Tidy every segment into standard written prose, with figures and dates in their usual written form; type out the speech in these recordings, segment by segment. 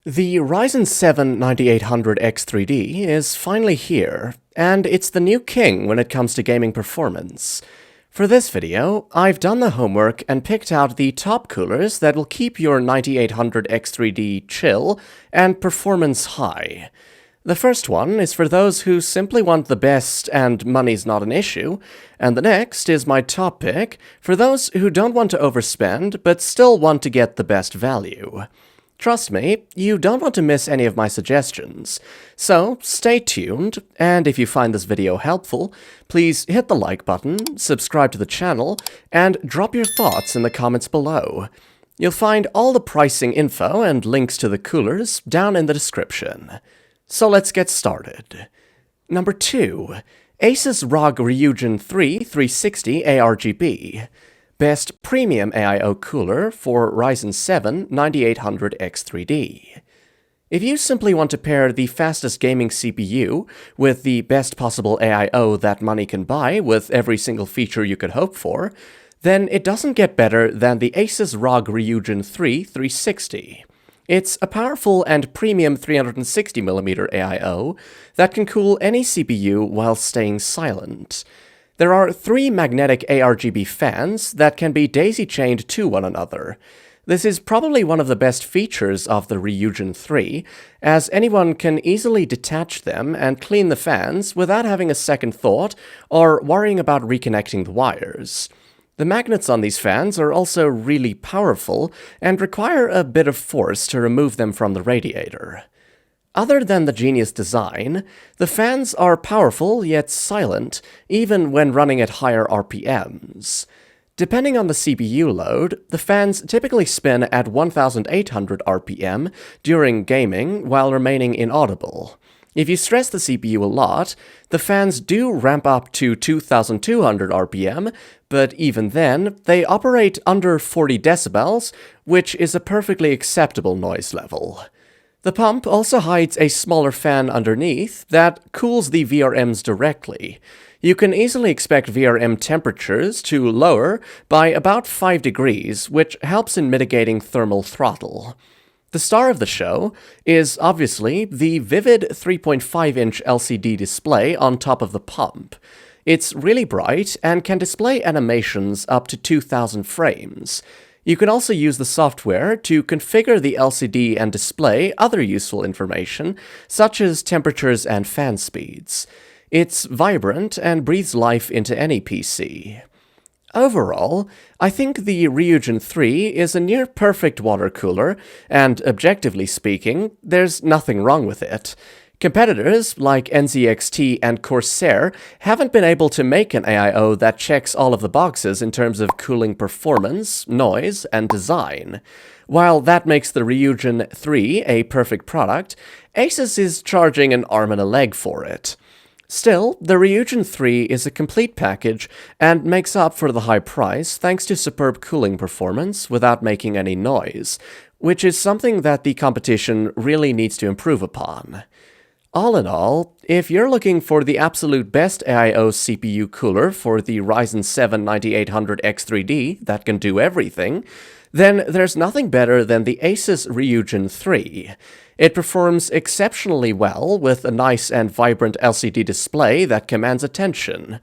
The Ryzen 7 9800X3D is finally here, and it's the new king when it comes to gaming performance. For this video, I've done the homework and picked out the top coolers that will keep your 9800X3D chill and performance high. The first one is for those who simply want the best and money's not an issue, and the next is my top pick for those who don't want to overspend but still want to get the best value. Trust me, you don't want to miss any of my suggestions, so stay tuned, and if you find this video helpful, please hit the like button, subscribe to the channel, and drop your thoughts in the comments below. You'll find all the pricing info and links to the coolers down in the description. So let's get started. Number 2. Asus ROG Reunion 360 ARGB. Best Premium AIO Cooler for Ryzen 7 9800X3D. If you simply want to pair the fastest gaming CPU with the best possible AIO that money can buy with every single feature you could hope for, then it doesn't get better than the Asus ROG Reunion 360. It's a powerful and premium 360mm AIO that can cool any CPU while staying silent. There are 3 magnetic ARGB fans that can be daisy-chained to one another. This is probably one of the best features of the Reunion 3, as anyone can easily detach them and clean the fans without having a second thought or worrying about reconnecting the wires. The magnets on these fans are also really powerful and require a bit of force to remove them from the radiator. Other than the genius design, the fans are powerful yet silent, even when running at higher RPMs. Depending on the CPU load, the fans typically spin at 1800 RPM during gaming while remaining inaudible. If you stress the CPU a lot, the fans do ramp up to 2200 RPM, but even then, they operate under 40 decibels, which is a perfectly acceptable noise level. The pump also hides a smaller fan underneath that cools the VRMs directly. You can easily expect VRM temperatures to lower by about 5 degrees, which helps in mitigating thermal throttle. The star of the show is obviously the vivid 3.5-inch LCD display on top of the pump. It's really bright and can display animations up to 2000 frames. You can also use the software to configure the LCD and display other useful information, such as temperatures and fan speeds. It's vibrant and breathes life into any PC. Overall, I think the Reunion 3 is a near-perfect water cooler, and objectively speaking, there's nothing wrong with it. Competitors like NZXT and Corsair haven't been able to make an AIO that checks all of the boxes in terms of cooling performance, noise, and design. While that makes the Reunion 3 a perfect product, Asus is charging an arm and a leg for it. Still, the Reunion 3 is a complete package and makes up for the high price thanks to superb cooling performance without making any noise, which is something that the competition really needs to improve upon. All in all, if you're looking for the absolute best AIO CPU cooler for the Ryzen 7 9800X3D that can do everything, then there's nothing better than the Asus Reunion 3. It performs exceptionally well with a nice and vibrant LCD display that commands attention.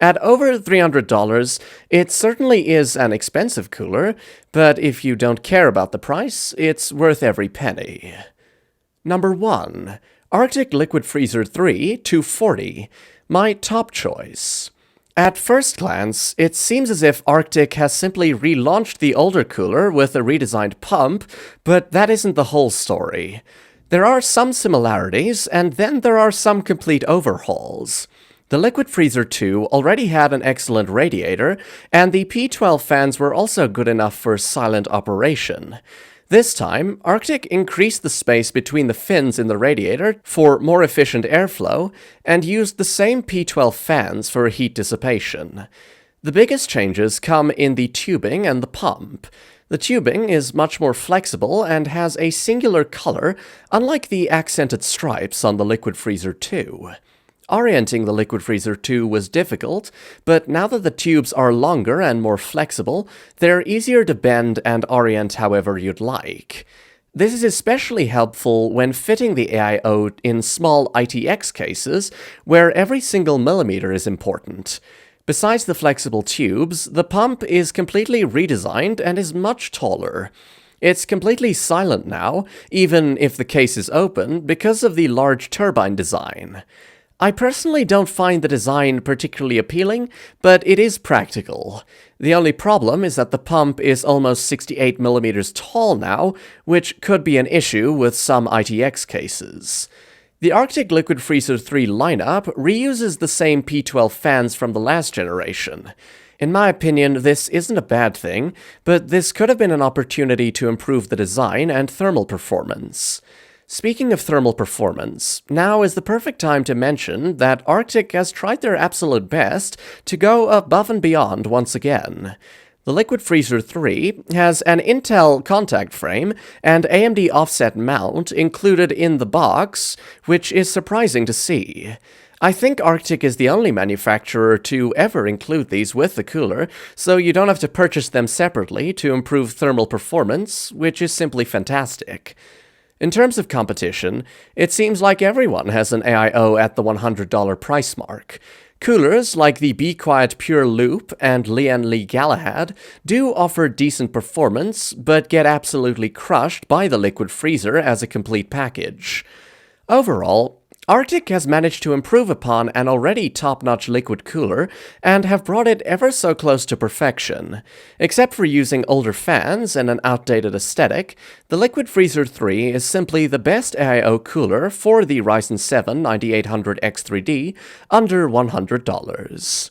At over $300, it certainly is an expensive cooler, but if you don't care about the price, it's worth every penny. Number 1. Arctic Liquid Freezer 3 240, my top choice. At first glance, it seems as if Arctic has simply relaunched the older cooler with a redesigned pump, but that isn't the whole story. There are some similarities, and then there are some complete overhauls. The Liquid Freezer 2 already had an excellent radiator, and the P12 fans were also good enough for silent operation. This time, Arctic increased the space between the fins in the radiator for more efficient airflow, and used the same P12 fans for heat dissipation. The biggest changes come in the tubing and the pump. The tubing is much more flexible and has a singular color, unlike the accented stripes on the Liquid Freezer 2. Orienting the Liquid Freezer 2 was difficult, but now that the tubes are longer and more flexible, they're easier to bend and orient however you'd like. This is especially helpful when fitting the AIO in small ITX cases, where every single millimeter is important. Besides the flexible tubes, the pump is completely redesigned and is much taller. It's completely silent now, even if the case is open, because of the large turbine design. I personally don't find the design particularly appealing, but it is practical. The only problem is that the pump is almost 68mm tall now, which could be an issue with some ITX cases. The Arctic Liquid Freezer 3 lineup reuses the same P12 fans from the last generation. In my opinion, this isn't a bad thing, but this could have been an opportunity to improve the design and thermal performance. Speaking of thermal performance, now is the perfect time to mention that Arctic has tried their absolute best to go above and beyond once again. The Liquid Freezer 3 has an Intel contact frame and AMD offset mount included in the box, which is surprising to see. I think Arctic is the only manufacturer to ever include these with the cooler, so you don't have to purchase them separately to improve thermal performance, which is simply fantastic. In terms of competition, it seems like everyone has an AIO at the $100 price mark. Coolers like the Be Quiet Pure Loop and Lian Li Galahad do offer decent performance, but get absolutely crushed by the Liquid Freezer as a complete package. Overall, Arctic has managed to improve upon an already top-notch liquid cooler and have brought it ever so close to perfection. Except for using older fans and an outdated aesthetic, the Liquid Freezer 3 is simply the best AIO cooler for the Ryzen 7 9800X3D under $100.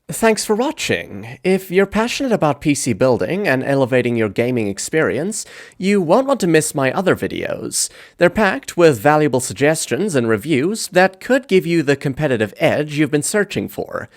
Thanks for watching. If you're passionate about PC building and elevating your gaming experience, you won't want to miss my other videos. They're packed with valuable suggestions and reviews that could give you the competitive edge you've been searching for.